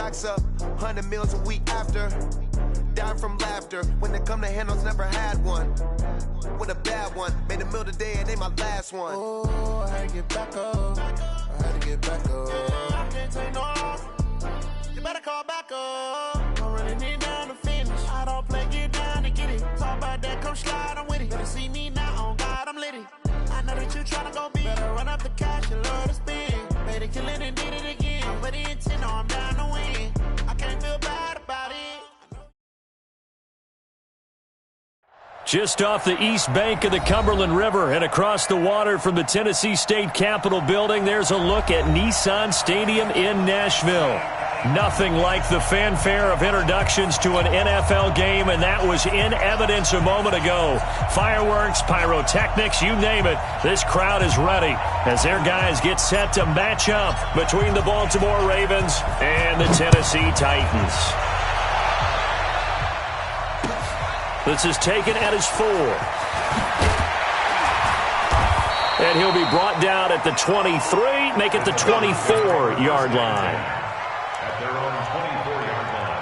stocks up, 100 meals a week after. Dying from laughter. When they come to handles, never had one. With a bad one. Made a meal today and they my last one. Oh, I had to get back up. I had to get back up. I can't take no off. You better call back up. Don't really need down to finish. I don't play, get down to get it. Talk about that, come slide, I'm with it. Better see me now, on God, I'm litty. I know that you tryna go big. Better run up the cash, you love to spend. Made it, kill it, and did it again. I'm with the intent, no, I'm down to win. I can't feel bad about it. Just off the east bank of the Cumberland River and across the water from the Tennessee State Capitol building, there's a look at Nissan Stadium in Nashville. Nothing like the fanfare of introductions to an NFL game, and that was in evidence a moment ago. Fireworks, pyrotechnics, you name it. This crowd is ready as their guys get set to match up between the Baltimore Ravens and the Tennessee Titans. This is taken at his 4. And he'll be brought down at the 23, make it the 24-yard line. At their own 24-yard line.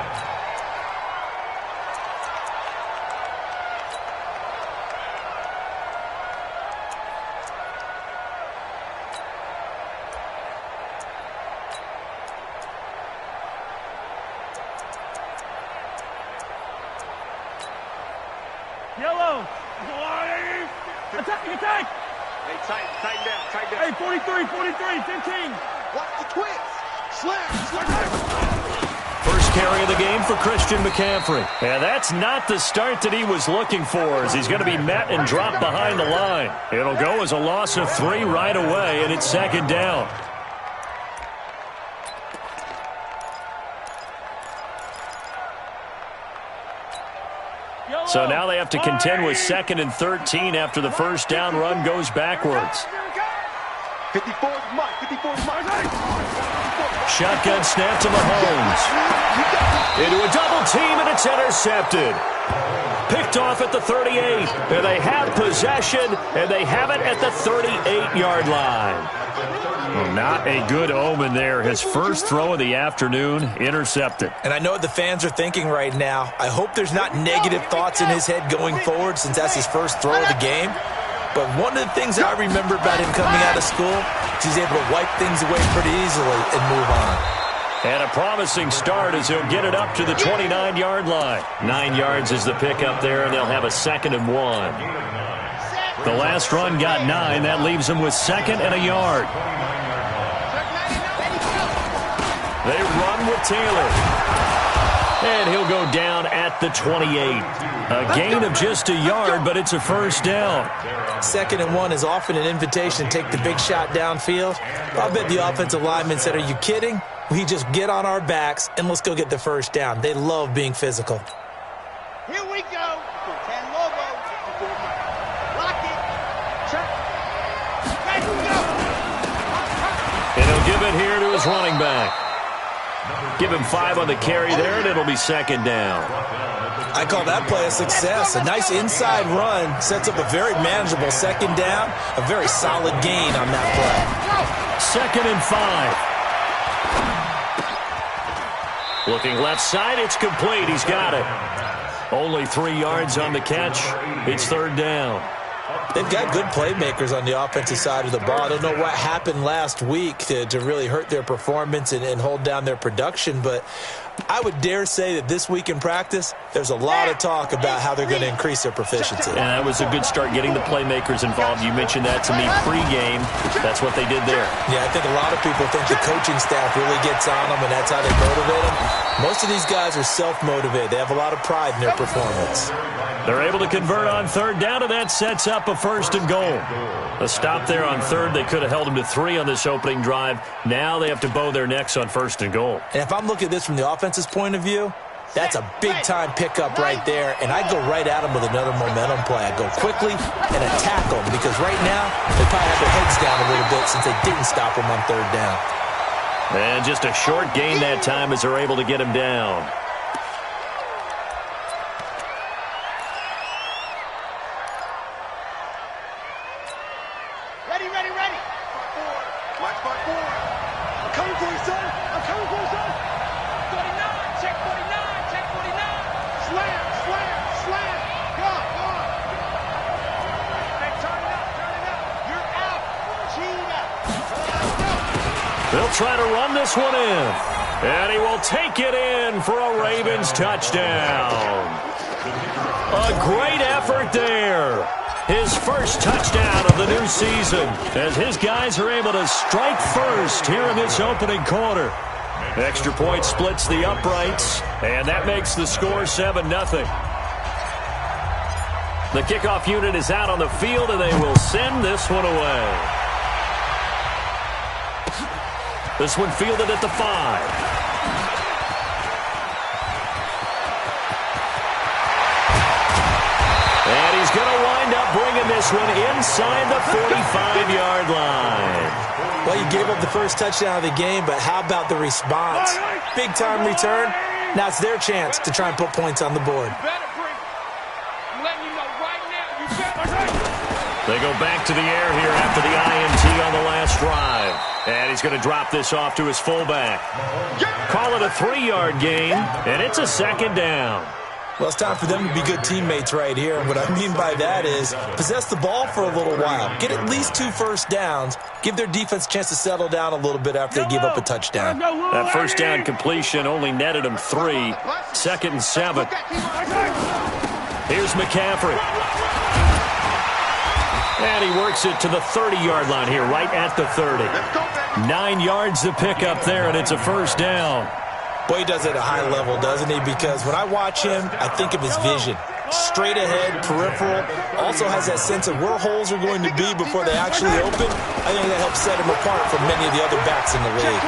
Yellow. Attack, attack. Hey, tighten down. Hey, 43, 15. Watch the twist. Slam. First carry of the game for Christian McCaffrey. And that's not the start that he was looking for, as he's going to be met and dropped behind the line. It'll go as a loss of 3 right away, and it's second down. So now they have to contend with 2nd and 13 after the first down run goes backwards. 54's Mike. Shotgun snap to Mahomes. Into a double team, and it's intercepted. Picked off at the 38. And they have possession, and they have it at the 38-yard line. Well, not a good omen there. His first throw of the afternoon, intercepted. And I know what the fans are thinking right now. I hope there's not negative thoughts in his head going forward, since that's his first throw of the game. But one of the things I remember about him coming out of school is he's able to wipe things away pretty easily and move on. And a promising start as he'll get it up to the 29-yard line. 9 yards is the pickup there, and they'll have a 2nd and 1. The last run got 9. That leaves them with 2nd and a yard. They run with Taylor. And he'll go down at the 28. A gain of just a yard, but it's a first down. 2nd and 1 is often an invitation to take the big shot downfield. I bet the offensive lineman said, "Are you kidding? We just get on our backs and let's go get the first down." They love being physical. Here we go. 10 logo. Lock it. Check. Ready to go. And he'll give it here to his running back. Give him 5 on the carry there, and it'll be 2nd down. I call that play a success. A nice inside run sets up a very manageable 2nd down. A very solid gain on that play. 2nd and 5. Looking left side, it's complete. He's got it. Only 3 yards on the catch. It's 3rd down. They've got good playmakers on the offensive side of the ball. I don't know what happened last week to really hurt their performance and hold down their production, but I would dare say that this week in practice, there's a lot of talk about how they're going to increase their proficiency. And that was a good start, getting the playmakers involved. You mentioned that to me pregame. That's what they did there. Yeah, I think a lot of people think the coaching staff really gets on them, and that's how they motivate them. Most of these guys are self-motivated. They have a lot of pride in their performance. They're able to convert on 3rd down, and that sets up a 1st and goal. A stop there on 3rd. They could have held them to 3 on this opening drive. Now they have to bow their necks on 1st and goal. And if I'm looking at this from the offense's point of view, that's a big-time pickup right there, and I go right at them with another momentum play. I go quickly and attack them, because right now they probably have their heads down a little bit since they didn't stop them on 3rd down. And just a short gain that time as they're able to get him down. Ready. Watch my 4. I'm coming for you, son. try to run this one in. And he will take it in for a Ravens touchdown. A great effort there. His first touchdown of the new season as his guys are able to strike first here in this opening quarter. Extra point splits the uprights, and that makes the score 7-0. The kickoff unit is out on the field, and they will send this one away. This one fielded at the 5. And he's going to wind up bringing this one inside the 45-yard line. Well, you gave up the first touchdown of the game, but how about the response? Big-time return. Now it's their chance to try and put points on the board. They go back to the air here after the INT on the last drive. And he's going to drop this off to his fullback. Call it a 3-yard gain, and it's a second down. Well, it's time for them to be good teammates right here. And what I mean by that is possess the ball for a little while. Get at least 2 first downs. Give their defense a chance to settle down a little bit after they give up a touchdown. That first down completion only netted him 3. 2nd and 7. Here's McCaffrey. And he works it to the 30-yard line here, right at the 30. 9 yards to pick up there, and it's a first down. Boy, he does it at a high level, doesn't he? Because when I watch him, I think of his vision. Straight ahead, peripheral. Also has that sense of where holes are going to be before they actually open. I think that helps set him apart from many of the other backs in the league.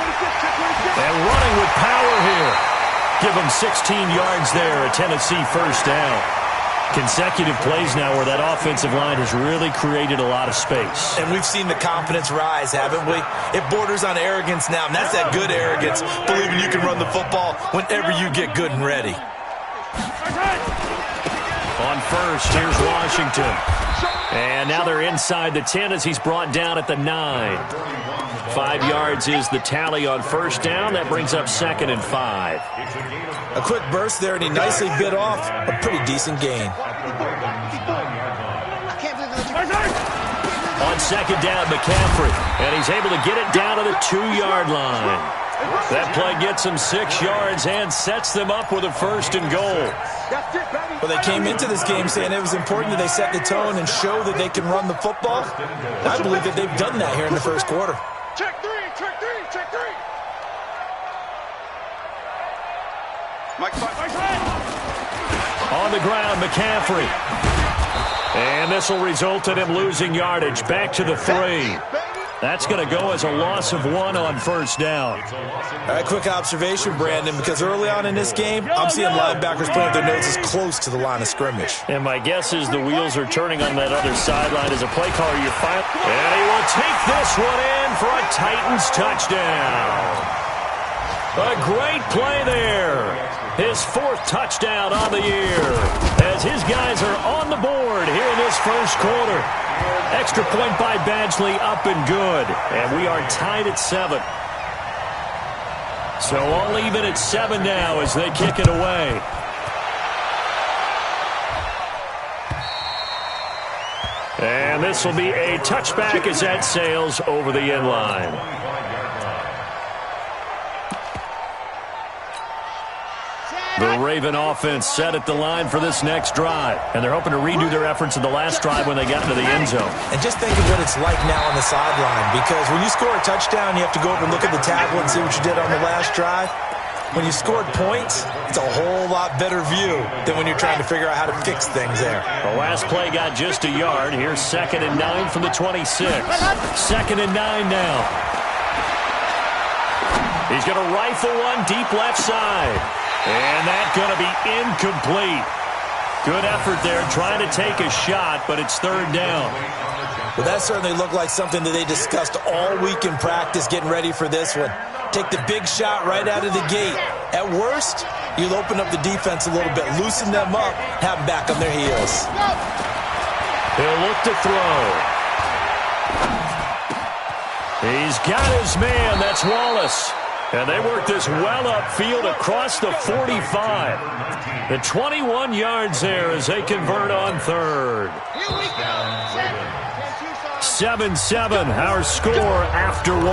And running with power here. Give him 16 yards there, a Tennessee first down. Consecutive plays now where that offensive line has really created a lot of space. And we've seen the confidence rise, haven't we? It borders on arrogance now, and that's that good arrogance, believing you can run the football whenever you get good and ready. On first, here's Washington. And now they're inside the 10 as he's brought down at the 9. 5 yards is the tally on first down. That brings up 2nd and 5. A quick burst there, and he nicely bit off a pretty decent gain. On second down, McCaffrey. And he's able to get it down to the 2-yard line. That play gets him 6 yards and sets them up with a 1st and goal. Well, they came into this game saying it was important that they set the tone and show that they can run the football. I believe that they've done that here in the first quarter. Check 3, check 3, check 3. On the ground, McCaffrey. And this will result in him losing yardage back to the 3. That's going to go as a loss of 1 on first down. All right, quick observation, Brandon, because early on in this game, I'm seeing linebackers playing their noses close to the line of scrimmage. And my guess is the wheels are turning on that other sideline as a play caller. And he will take this one in for a Titans touchdown. A great play there. His 4th touchdown on the year as his guys are on the board here in this first quarter. Extra point by Badgley, up and good. And we are tied at 7. So all even at 7 now as they kick it away. And this will be a touchback as that sails over the end line. The Raven offense set at the line for this next drive. And they're hoping to redo their efforts in the last drive when they got into the end zone. And just think of what it's like now on the sideline. Because when you score a touchdown, you have to go over and look at the tablet and see what you did on the last drive. When you scored points, it's a whole lot better view than when you're trying to figure out how to fix things there. The last play got just a yard. Here's 2nd and 9 from the 26. 2nd and 9 now. He's going to rifle one deep left side. And that's going to be incomplete. Good effort there trying to take a shot, but it's 3rd down. Well, that certainly looked like something that they discussed all week in practice getting ready for this one. Take the big shot right out of the gate. At worst, you'll open up the defense a little bit, loosen them up, have them back on their heels. He'll look to throw. He's got his man. That's Wallace. And they work this well upfield across the 45. The 21 yards there as they convert on 3rd. 7-7, our score after 1.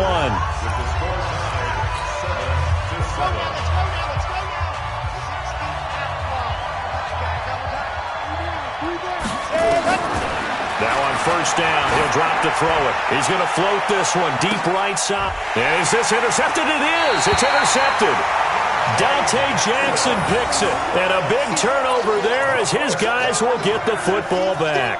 Now on first down, he'll drop to throw it. He's going to float this one deep right side. And is this intercepted? It is. It's intercepted. Dante Jackson picks it. And a big turnover there as his guys will get the football back.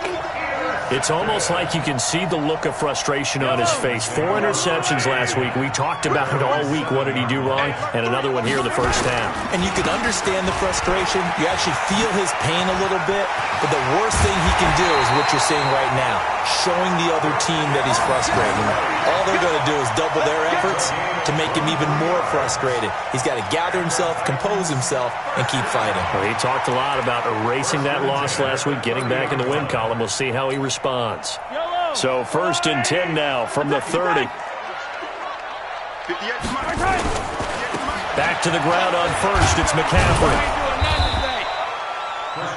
It's almost like you can see the look of frustration on his face. 4 interceptions last week. We talked about it all week. What did he do wrong? And another one here in the first half. And you can understand the frustration. You actually feel his pain a little bit. But the worst thing he can do is what you're seeing right now, showing the other team that he's frustrated. All they're going to do is double their efforts to make him even more frustrated. He's got to gather himself, compose himself, and keep fighting. Well, he talked a lot about erasing that loss last week, getting back in the win column. We'll see how he responds. So 1st and 10 now from the 30. Back to the ground on first. It's McCaffrey.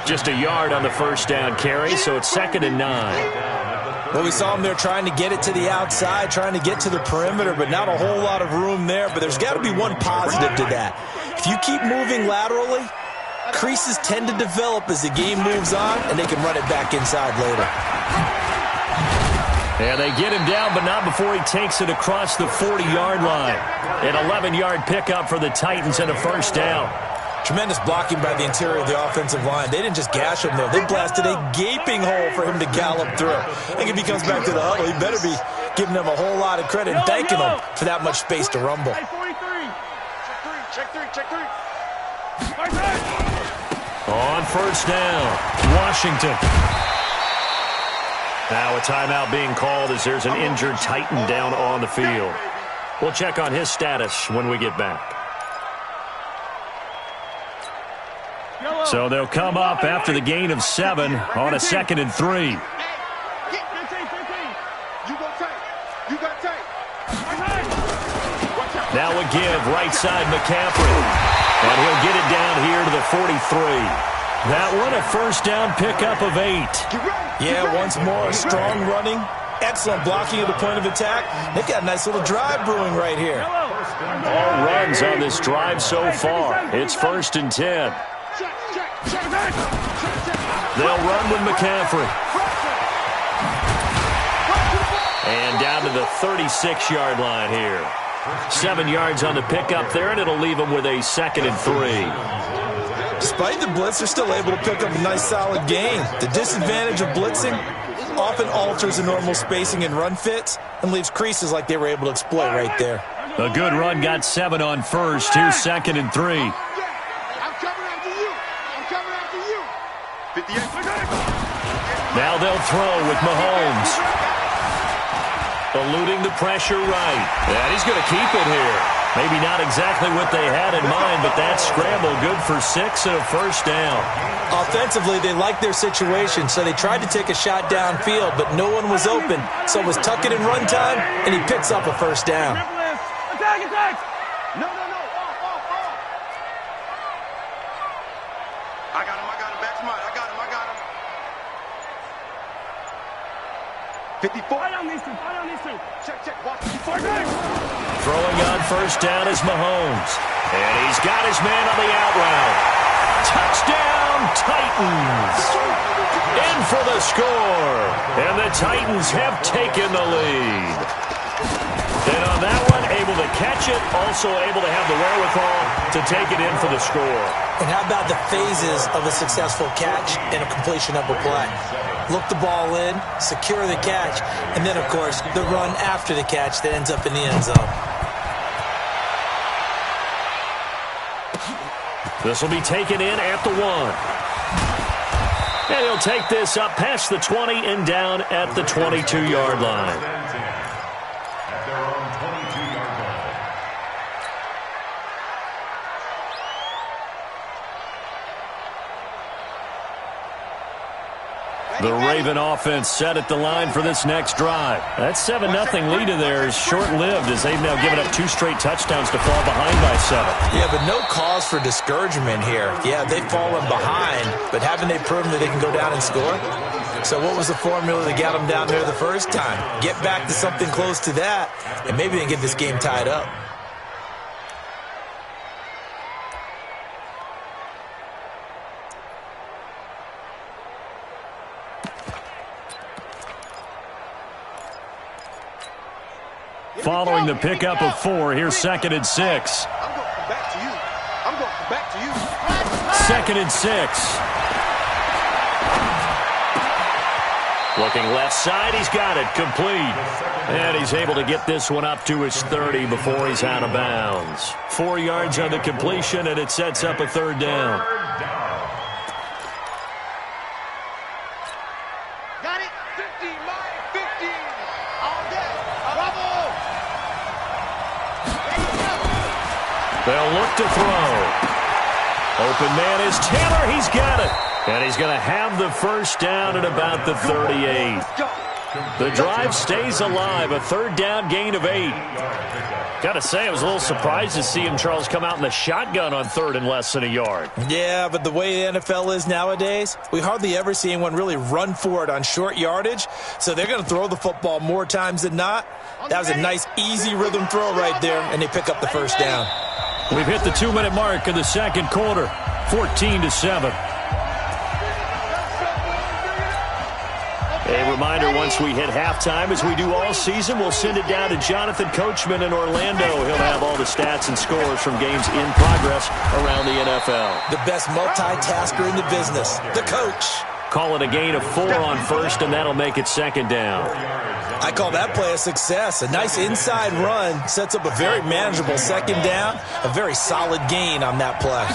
Just a yard on the first down carry, so it's 2nd and 9. Well, we saw him there trying to get it to the outside, trying to get to the perimeter, but not a whole lot of room there. But there's got to be one positive to that. If you keep moving laterally, creases tend to develop as the game moves on, and they can run it back inside later. And they get him down, but not before he takes it across the 40-yard line. An 11-yard pickup for the Titans and a first down. Tremendous blocking by the interior of the offensive line. They didn't just gash him there. They blasted a gaping hole for him to gallop through. I think if he comes back to the huddle, he better be giving them a whole lot of credit and thanking them for that much space to rumble. Check three. On first down, Washington. Now a timeout being called as there's an injured Titan down on the field. We'll check on his status when we get back. So they'll come up after the gain of 7 on a 2nd and 3. Now a give, right side McCaffrey. And he'll get it down here to the 43. That one a first down pickup of 8. Yeah, once more, strong running, excellent blocking at the point of attack. They've got a nice little drive brewing right here. All runs on this drive so far. It's 1st and 10. They'll run with McCaffrey. And down to the 36-yard line here. 7 yards on the pickup there, and it'll leave them with a 2nd and 3. Despite the blitz, they're still able to pick up a nice solid gain. The disadvantage of blitzing often alters the normal spacing and run fits and leaves creases like they were able to exploit right there. A good run got 7 on first. Here's 2nd and 3. I'm coming after you. 58. Now they'll throw with Mahomes. Eluding the pressure right. And he's going to keep it here. Maybe not exactly what they had in mind, but that scramble good for 6 and a first down. Offensively, they liked their situation, so they tried to take a shot downfield, but no one was open. So it was tuck it in run time, and he picks up a first down. Attack! No. Off. I got him. Back to mine. I got him. 54. Fight on these two. Check. Watch. Throwing on first down is Mahomes. And he's got his man on the out route. Touchdown, Titans. In for the score. And the Titans have taken the lead. And on that one, able to catch it, also able to have the wherewithal to take it in for the score. And how about the phases of a successful catch and a completion of a play? Look the ball in, secure the catch, and then, of course, the run after the catch that ends up in the end zone. This will be taken in at the 1. And he'll take this up past the 20 and down at the 22-yard line. At their own 22-yard line. The Raven offense set at the line for this next drive. That 7-0 lead of theirs short-lived as they've now given up 2 straight touchdowns to fall behind by 7. Yeah, but no cause for discouragement here. Yeah, they've fallen behind, but haven't they proven that they can go down and score? So what was the formula that got them down there the first time? Get back to something close to that, and maybe they can get this game tied up. following the pickup of 4. Here's 2nd and 6. I'm going back to you. I'm going back to you. 2nd and 6. Looking left side, he's got it, complete. And he's able to get this one up to his 30 before he's out of bounds. 4 yards on the completion, and it sets up a 3rd down. Got it? 50, Mike, 50. All day. Bravo. They'll look to throw. Open man is Taylor. He's got it. And he's going to have the 1st down at about the 38. The drive stays alive. A 3rd down gain of 8. Got to say, I was a little surprised to see him, Charles, come out in the shotgun on 3rd and less than a yard. Yeah, but the way the NFL is nowadays, we hardly ever see anyone really run for it on short yardage. So they're going to throw the football more times than not. That was a nice, easy rhythm throw right there, and they pick up the 1st down. We've hit the 2-minute mark in the 2nd quarter. 14-7. A reminder, once we hit halftime, as we do all season, we'll send it down to Jonathan Coachman in Orlando. He'll have all the stats and scores from games in progress around the NFL. The best multitasker in the business, the coach. Call it a gain of 4 on 1st, and that'll make it 2nd down. I call that play a success. A nice inside run sets up a very manageable 2nd down. A very solid gain on that play.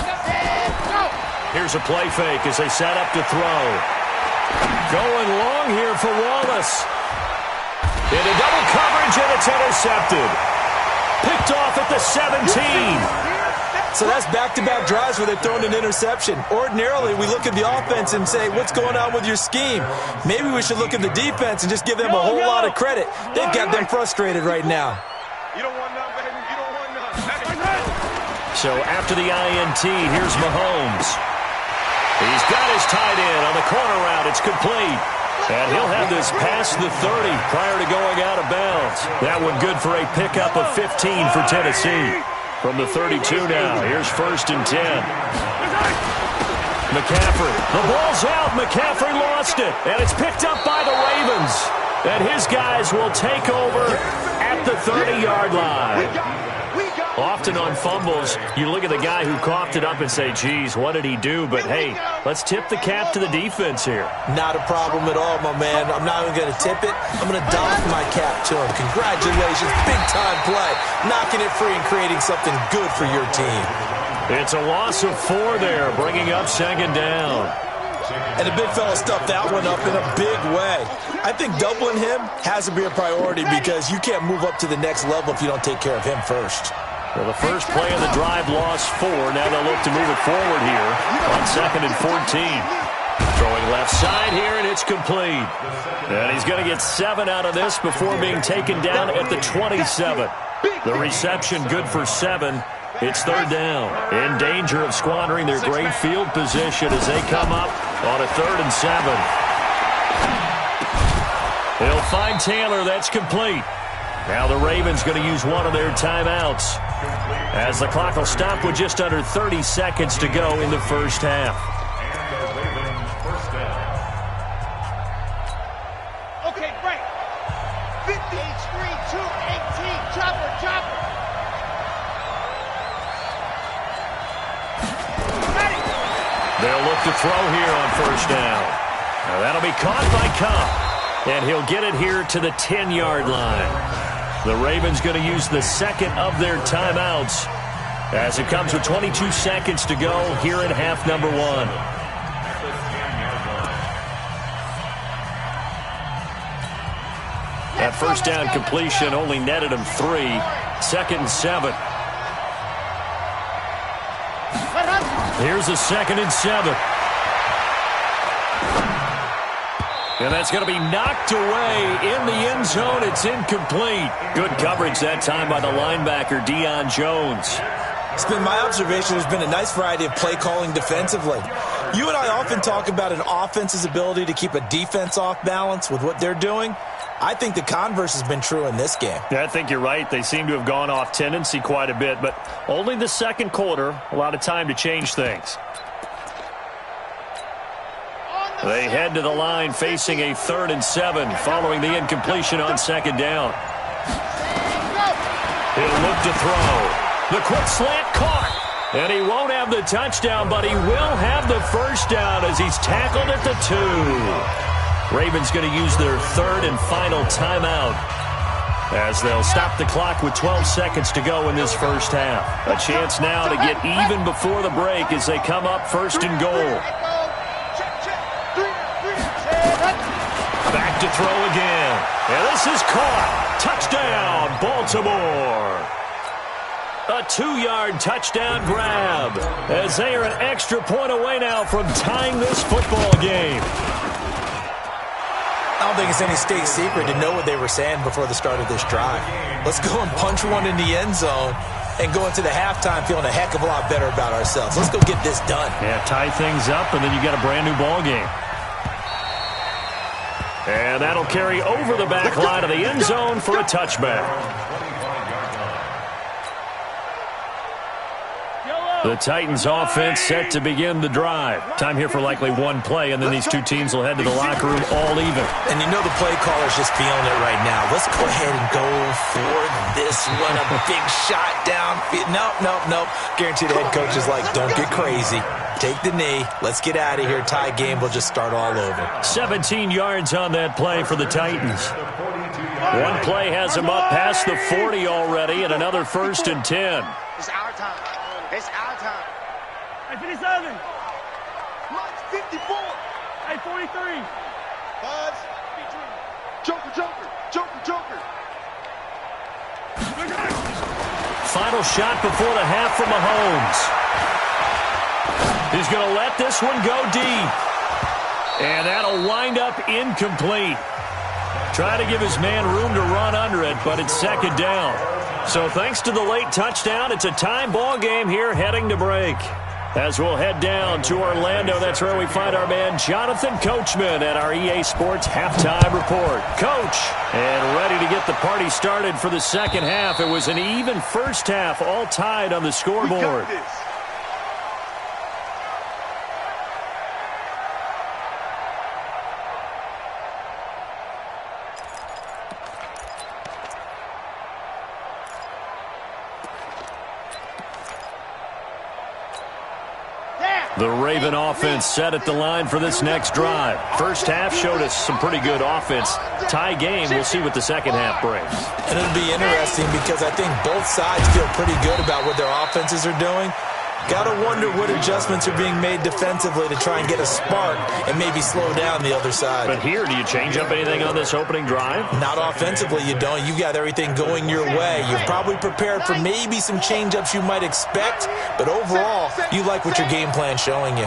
Here's a play fake as they set up to throw. Going long here for Wallace. Into double coverage, and it's intercepted. Picked off at the 17. So that's back-to-back drives where they're throwing an interception. Ordinarily, we look at the offense and say, what's going on with your scheme? Maybe we should look at the defense and just give them a whole lot of credit. They've got them frustrated right now. You don't want none, baby. You don't want none. So after the INT, here's Mahomes. He's got his tight end on the corner route. It's complete. And he'll have this past the 30 prior to going out of bounds. That one good for a pickup of 15 for Tennessee. From the 32 now, here's 1st and 10. McCaffrey, the ball's out. McCaffrey lost it, and it's picked up by the Ravens. And his guys will take over at the 30-yard line. Often on fumbles, you look at the guy who coughed it up and say, geez, what did he do? But, hey, let's tip the cap to the defense here. Not a problem at all, my man. I'm not even going to tip it. I'm going to doff my cap to him. Congratulations. Big-time play. Knocking it free and creating something good for your team. It's a loss of 4 there, bringing up 2nd down. And the big fella stuffed that one up in a big way. I think doubling him has to be a priority because you can't move up to the next level if you don't take care of him first. Well, the first play of the drive lost 4. Now they'll look to move it forward here on 2nd and 14. Throwing left side here, and it's complete. And he's going to get 7 out of this before being taken down at the 27. The reception good for 7. It's 3rd down. In danger of squandering their great field position as they come up on a 3rd and 7. He'll find Taylor. That's complete. Now the Ravens going to use one of their timeouts as the clock will stop with just under 30 seconds to go in the first half. Okay, break. 50, 3, 2, 18. Chopper, chopper. They'll look to throw here on 1st down. Now that'll be caught by Kupp, and he'll get it here to the 10-yard line. The Ravens going to use the 2nd of their timeouts as it comes with 22 seconds to go here in half number 1. That 1st down completion only netted him 3. 2nd and 7. Here's a 2nd and 7. And that's going to be knocked away in the end zone. It's incomplete. Good coverage that time by the linebacker, Deion Jones. It's been my observation there's been a nice variety of play calling defensively. You and I often talk about an offense's ability to keep a defense off balance with what they're doing. I think the converse has been true in this game. Yeah, I think you're right. They seem to have gone off tendency quite a bit, but only the 2nd quarter, a lot of time to change things. They head to the line facing a 3rd and 7 following the incompletion on 2nd down. He'll look to throw. The quick slant caught. And he won't have the touchdown, but he will have the first down as he's tackled at the 2. Ravens going to use their third and final timeout as they'll stop the clock with 12 seconds to go in this first half. A chance now to get even before the break as they come up first and goal. Back to throw again. And this is caught. Touchdown, Baltimore. A 2-yard touchdown grab as they are an extra point away now from tying this football game. I don't think it's any state secret to know what they were saying before the start of this drive. Let's go and punch one in the end zone and go into the halftime feeling a heck of a lot better about ourselves. Let's go get this done. Yeah, tie things up, and then you got a brand new ball game. And that'll carry over the back line of the end zone for a touchback. The Titans offense set to begin the drive. Time here for likely one play, and then these two teams will head to the locker room all even. And you know the play caller's just feeling it right now. Let's go ahead and go for this one. A big shot down. Nope. Guaranteed the head coach is like, don't get crazy. Take the knee. Let's get out of here. Tie game. We'll just start all over. 17 yards on that play for the Titans. One play has them up past the 40 already, and another 1st and 10. It's our time. It's our time. Hey, 57. Mike's 54. Hey, 43. Buzz. Joker. Final shot before the half from Mahomes. He's going to let this one go deep. And that'll wind up incomplete. Try to give his man room to run under it, but it's second down. So thanks to the late touchdown, it's a tie ball game here heading to break. As we'll head down to Orlando, that's where we find our man Jonathan Coachman at our EA Sports Halftime Report. Coach, and ready to get the party started for the second half. It was an even first half, all tied on the scoreboard. We got this. The Raven offense set at the line for this next drive. First half showed us some pretty good offense. Tie game, we'll see what the second half brings. And it'll be interesting because I think both sides feel pretty good about what their offenses are doing. Got to wonder what adjustments are being made defensively to try and get a spark and maybe slow down the other side. But here, do you change up anything on this opening drive? Not offensively, you don't. You got everything going your way. You've probably prepared for maybe some change-ups you might expect, but overall, you like what your game plan's showing you.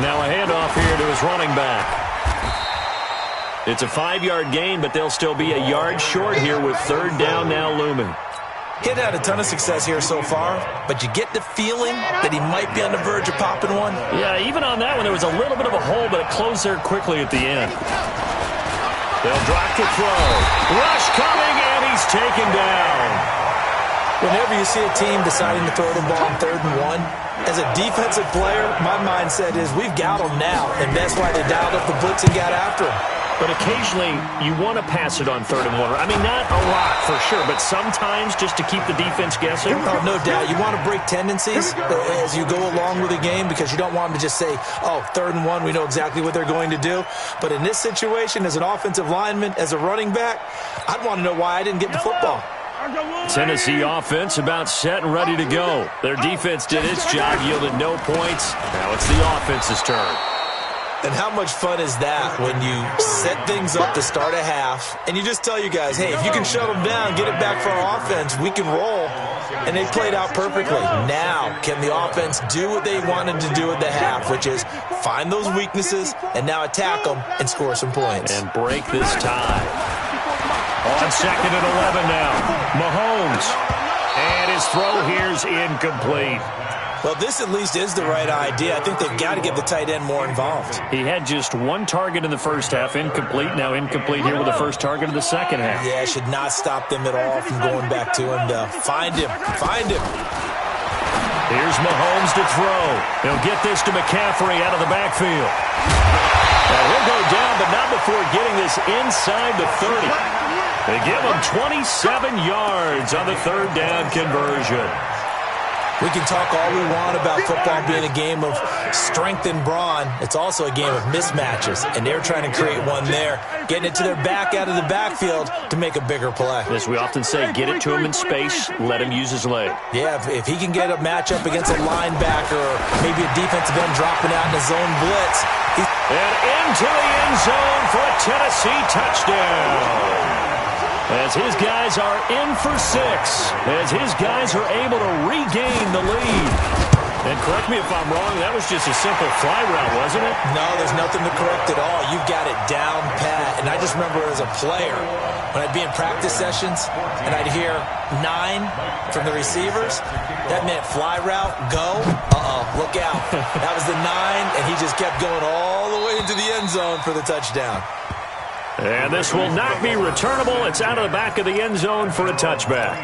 Now a handoff here to his running back. It's a 5-yard gain, but they'll still be a yard short here with third down now looming. He'd had a ton of success here so far, but you get the feeling that he might be on the verge of popping one. Yeah, even on that one, there was a little bit of a hole, but it closed there quickly at the end. They'll drop the throw. Rush coming, and he's taken down. Whenever you see a team deciding to throw the ball on 3rd and 1, as a defensive player, my mindset is we've got them now, and that's why they dialed up the blitz and got after him. But occasionally, you want to pass it on 3rd and 1. I mean, not a lot for sure, but sometimes just to keep the defense guessing. Oh, no doubt. You want to break tendencies as you go along with the game because you don't want them to just say, oh, 3rd and 1, we know exactly what they're going to do. But in this situation, as an offensive lineman, as a running back, I'd want to know why I didn't get the football. Tennessee offense about set and ready to go. Their defense did its job, yielded no points. Now it's the offense's turn. And how much fun is that when you set things up to start a half and you just tell you guys, hey, if you can shut them down, get it back for our offense, we can roll. And they played out perfectly. Now, can the offense do what they wanted to do at the half, which is find those weaknesses and now attack them and score some points. And break this tie. On 2nd and 11 now. Mahomes. And his throw here's incomplete. Well, this at least is the right idea. I think they've got to get the tight end more involved. He had just one target in the first half, incomplete. Now incomplete here with the first target of the second half. Yeah, should not stop them at all from going back to him to find him. Find him. Here's Mahomes to throw. He'll get this to McCaffrey out of the backfield. Now he'll go down, but not before getting this inside the 30. They give him 27 yards on the third down conversion. We can talk all we want about football being a game of strength and brawn. It's also a game of mismatches, and they're trying to create one there, getting it to their back out of the backfield to make a bigger play. As we often say, get it to him in space, let him use his leg. Yeah, if he can get a matchup against a linebacker or maybe a defensive end dropping out in a zone blitz. And into the end zone for a Tennessee touchdown. As his guys are in for 6, as his guys are able to regain the lead. And correct me if I'm wrong, that was just a simple fly route, wasn't it? No, there's nothing to correct at all. You've got it down pat. And I just remember as a player, when I'd be in practice sessions and I'd hear 9 from the receivers, that meant fly route, go, look out. That was the 9, and he just kept going all the way into the end zone for the touchdown. And this will not be returnable. It's out of the back of the end zone for a touchback.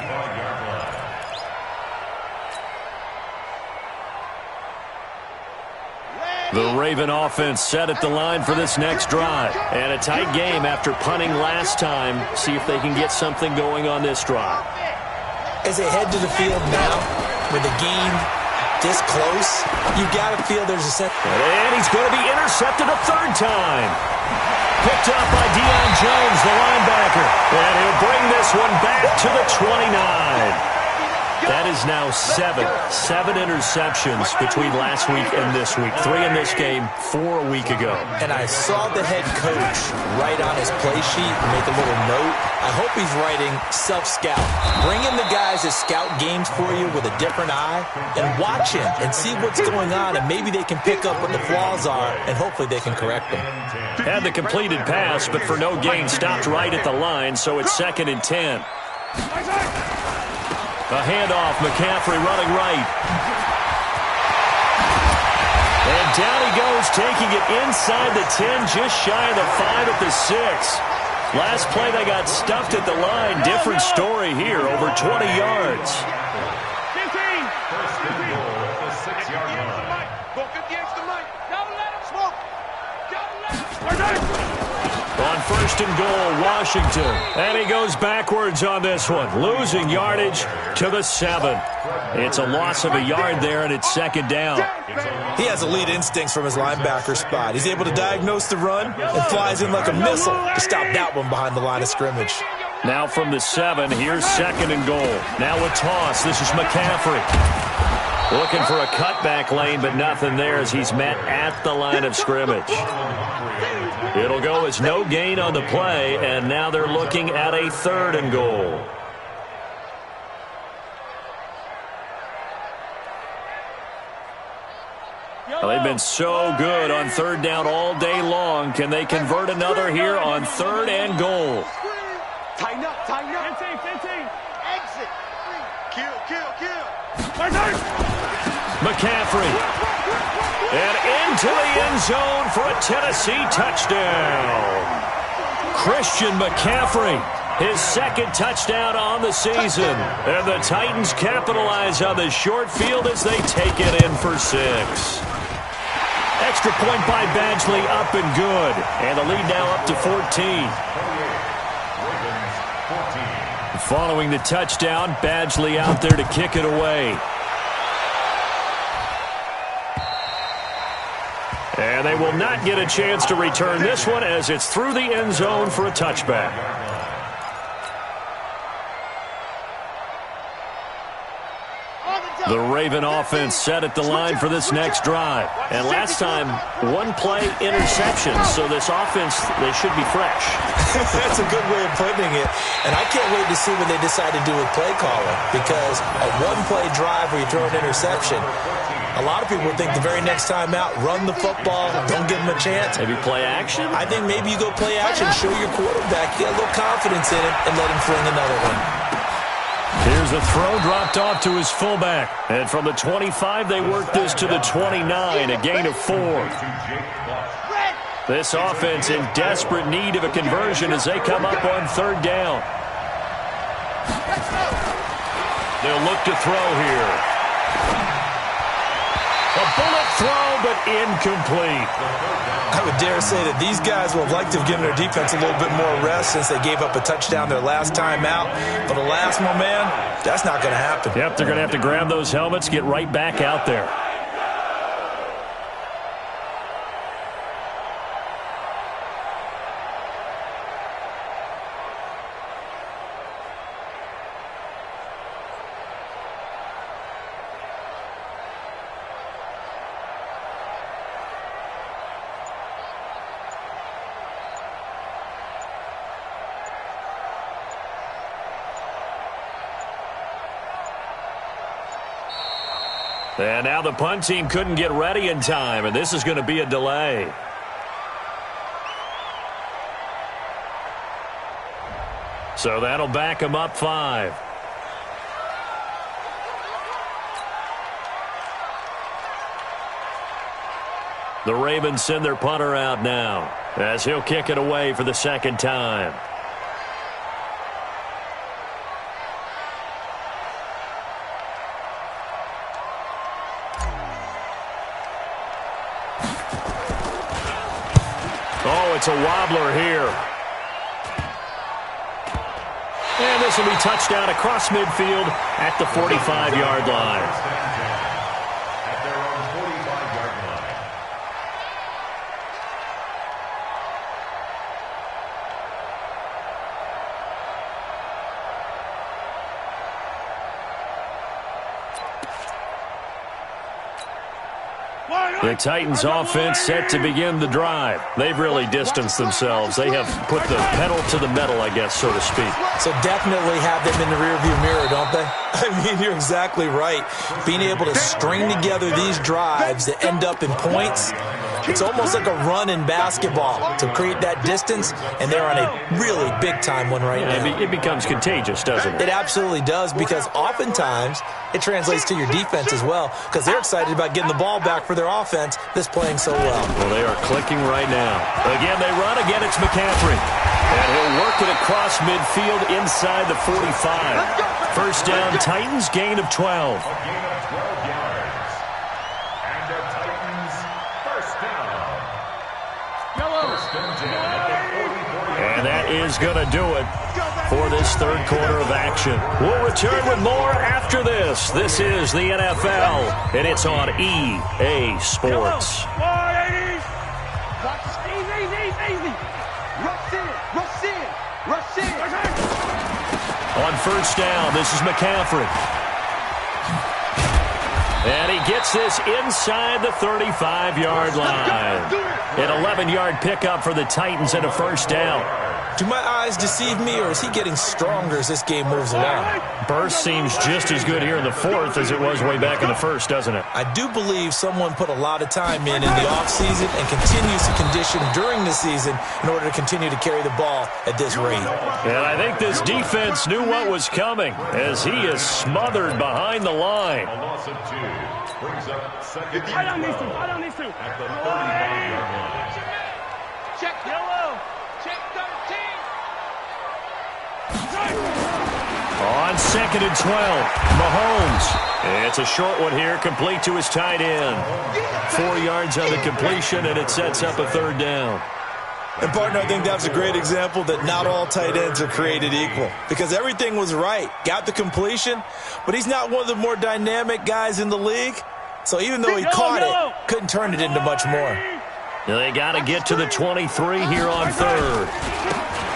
The Raven offense set at the line for this next drive. And a tight game after punting last time. See if they can get something going on this drive. As they head to the field now, with the game this close, you got to feel there's a set. And he's going to be intercepted a third time. Picked up by Deion Jones, the linebacker. And he'll bring this one back to the 29. That is now 7 interceptions between last week and this week. 3 in this game, 4 a week ago. And I saw the head coach write on his play sheet and make a little note. I hope he's writing self-scout. Bring in the guys that scout games for you with a different eye and watch him and see what's going on, and maybe they can pick up what the flaws are, and hopefully they can correct them. Had the completed pass, but for no gain, stopped right at the line, so it's 2nd and 10. A handoff, McCaffrey running right. And down he goes, taking it inside the 10, just shy of the 5 at the 6. Last play, they got stuffed at the line. Different story here, over 20 yards. 15. First and goal at the 6-yard line. Go 50 the mic. Don't let him smoke. Don't let him. On 1st and goal, Washington. And he goes backwards on this one, losing yardage to the 7. It's a loss of a yard there, and it's 2nd down. He has elite instincts from his linebacker spot. He's able to diagnose the run and flies in like a missile to stop that one behind the line of scrimmage. Now from the 7, here's 2nd and goal. Now a toss. This is McCaffrey. Looking for a cutback lane, but nothing there as he's met at the line of scrimmage. It'll go as no gain on the play, and now they're looking at a 3rd and goal. Well, they've been so good on 3rd down all day long. Can they convert another here on 3rd and goal? Tighten up, tighten up. 15. Exit. Kill. McCaffrey. And into the end zone for a Tennessee touchdown. Christian McCaffrey, his 2nd touchdown on the season. And the Titans capitalize on the short field as they take it in for 6. Extra point by Badgley, up and good. And the lead now up to 14. Following the touchdown, Badgley out there to kick it away. And they will not get a chance to return this one as it's through the end zone for a touchback. The Raven offense set at the line for this next drive. And last time, 1-play interception. So this offense, they should be fresh. That's a good way of putting it. And I can't wait to see what they decide to do with play calling. Because a 1-play drive where you throw an interception, a lot of people would think the very next time out, run the football, don't give them a chance. Maybe play action? I think maybe you go play action, show your quarterback, get a little confidence in it, and let him fling another one. Here's a throw dropped off to his fullback. And from the 25, they work this to the 29, a gain of 4. This offense in desperate need of a conversion as they come up on 3rd down. They'll look to throw here. A bullet throw, but incomplete. I would dare say that these guys would have liked to have given their defense a little bit more rest since they gave up a touchdown their last time out. But alas, my man, that's not going to happen. Yep, they're going to have to grab those helmets, get right back out there. And now the punt team couldn't get ready in time, and this is going to be a delay. So that'll back them up 5. The Ravens send their punter out now as he'll kick it away for the second time. It's a wobbler here. And this will be touchdown across midfield at the 45-yard line. At their own 45-yard line. The Titans offense set to begin the drive. They've really distanced themselves. They have put the pedal to the metal, I guess, so to speak. So definitely have them in the rearview mirror, don't they? I mean, you're exactly right. Being able to string together these drives that end up in points, it's almost like a run in basketball to create that distance, and they're on a really big-time one right now. It becomes contagious, doesn't it? It absolutely does, because oftentimes it translates to your defense as well, because they're excited about getting the ball back for their offense that's playing so well. Well, they are clicking right now. Again, they run. Again, it's McCaffrey. And he'll work it across midfield inside the 45. First down, Titans, gain of 12. A gain of 12 yards. And the Titans, first down. First and 10 at the 40. And that is going to do it for this third quarter of action. We'll return with more after this. This is the NFL, and it's on EA Sports. On first down, this is McCaffrey. And he gets this inside the 35-yard line. An 11-yard pickup for the Titans and a first down. Do my eyes deceive me, or is he getting stronger as this game moves along? Burst seems just as good here in the fourth as it was way back in the first, doesn't it? I do believe someone put a lot of time in the offseason and continues to condition during the season in order to continue to carry the ball at this rate. And I think this defense knew what was coming as he is smothered behind the line. A loss of 2 brings up second and 12 I don't need to. at the 35-yard line. Check yellow. Check 13. On second and 12, Mahomes. It's a short one here, complete to his tight end. 4 yards on the completion, and it sets up a third down. And, partner, I think that's a great example that not all tight ends are created equal, because everything was right. Got the completion, but he's not one of the more dynamic guys in the league. So even though he caught it, couldn't turn it into much more. They got to get to the 23 here on third.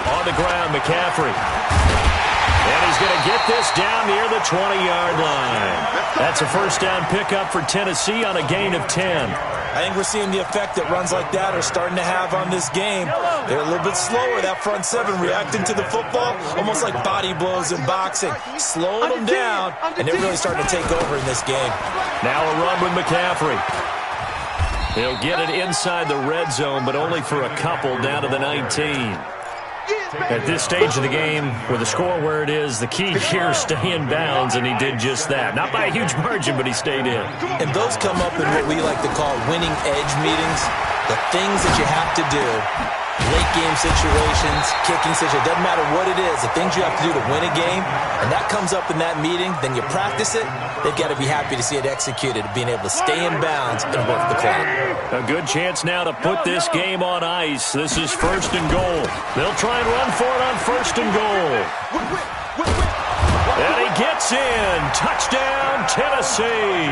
On the ground, McCaffrey. And he's going to get this down near the 20-yard line. That's a first down pickup for Tennessee on a gain of 10. I think we're seeing the effect that runs like that are starting to have on this game. They're a little bit slower, that front seven, reacting to the football, almost like body blows in boxing, slowing them down, and they're really starting to take over in this game. Now a run with McCaffrey. He'll get it inside the red zone, but only for a couple, down to the 19. At this stage of the game, with the score where it is, the key here is stay in bounds, and he did just that. Not by a huge margin, but he stayed in. And those come up in what we like to call winning edge meetings. the things that you have to do, late game situations, kicking situations, doesn't matter what it is, the things you have to do to win a game, and that comes up in that meeting, then you practice it, they've got to be happy to see it executed, being able to stay in bounds and work the clock. A good chance now to put this game on ice. This is 1st and goal. They'll try and run for it on 1st and goal. And he gets in. Touchdown, Tennessee.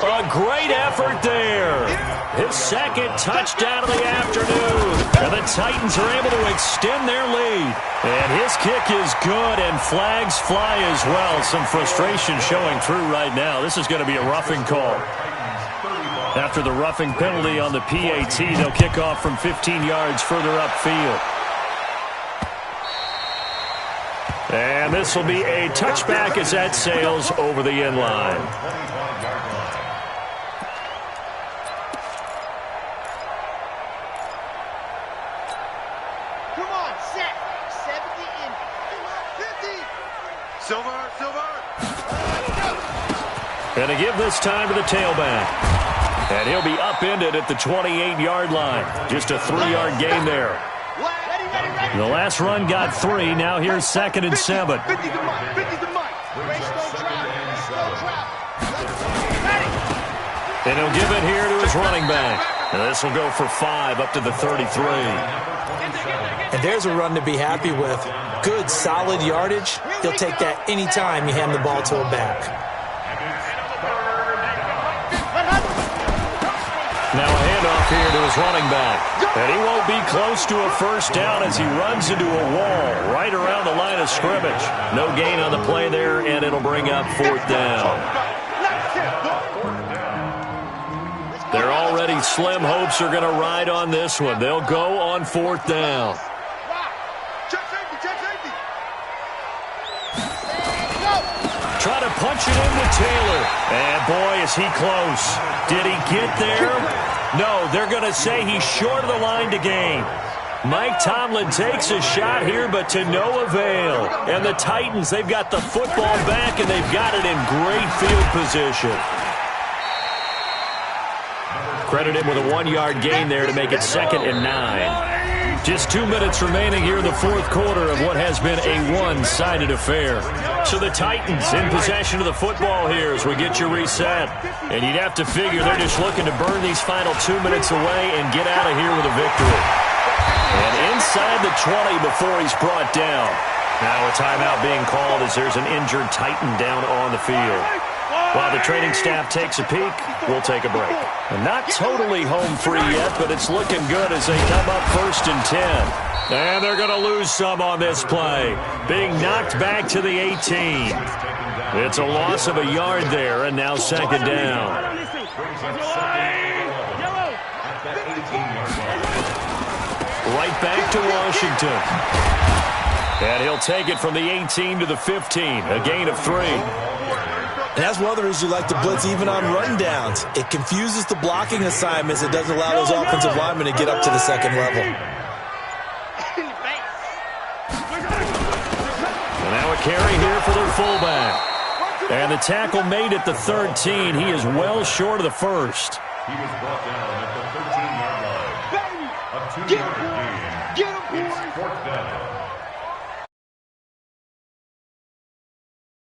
A great effort there. His second touchdown of the afternoon. And the Titans are able to extend their lead. And his kick is good, and flags fly as well. Some frustration showing through right now. This is going to be a roughing call. After the roughing penalty on the PAT, they'll kick off from 15 yards further upfield. And this will be a touchback as that sails over the end line. And to give this time to the tailback. And he'll be upended at the 28-yard line. Just a 3-yard gain there. The last run got 3. Now here's 2nd and 7. And he'll give it here to his running back. And this will go for 5 up to the 33. And there's a run to be happy with. Good, solid yardage. He'll take that any time you hand the ball to a back. Now a handoff here to his running back. And he won't be close to a first down as he runs into a wall right around the line of scrimmage. No gain on the play there, and it'll bring up 4th down. Their already slim hopes are going to ride on this one. They'll go on 4th down. Try to punch it in with Taylor. And boy, is he close. Did he get there? No, they're going to say he's short of the line to gain. Mike Tomlin takes a shot here, but to no avail. And the Titans, they've got the football back, and they've got it in great field position. Credit him with a 1-yard gain there to make it 2nd and 9. Just 2 minutes remaining here in the 4th quarter of what has been a one-sided affair. So the Titans in possession of the football here as we get you reset. And you'd have to figure they're just looking to burn these final 2 minutes away and get out of here with a victory. And inside the 20 before he's brought down. Now a timeout being called as there's an injured Titan down on the field. While the training staff takes a peek, we'll take a break. And not totally home free yet, but it's looking good as they come up 1st and 10. And they're going to lose some on this play. Being knocked back to the 18. It's a loss of a yard there, and now 2nd down. Right back to Washington. And he'll take it from the 18 to the 15, a gain of 3. And that's one of the reasons you like to blitz even on run downs. It confuses the blocking assignments. It doesn't allow those offensive linemen to get up to the 2nd level. And now a carry here for their fullback. And the tackle made at the 13. He is well short of the first. He was brought down at the 13-yard line. A 2-yard gain.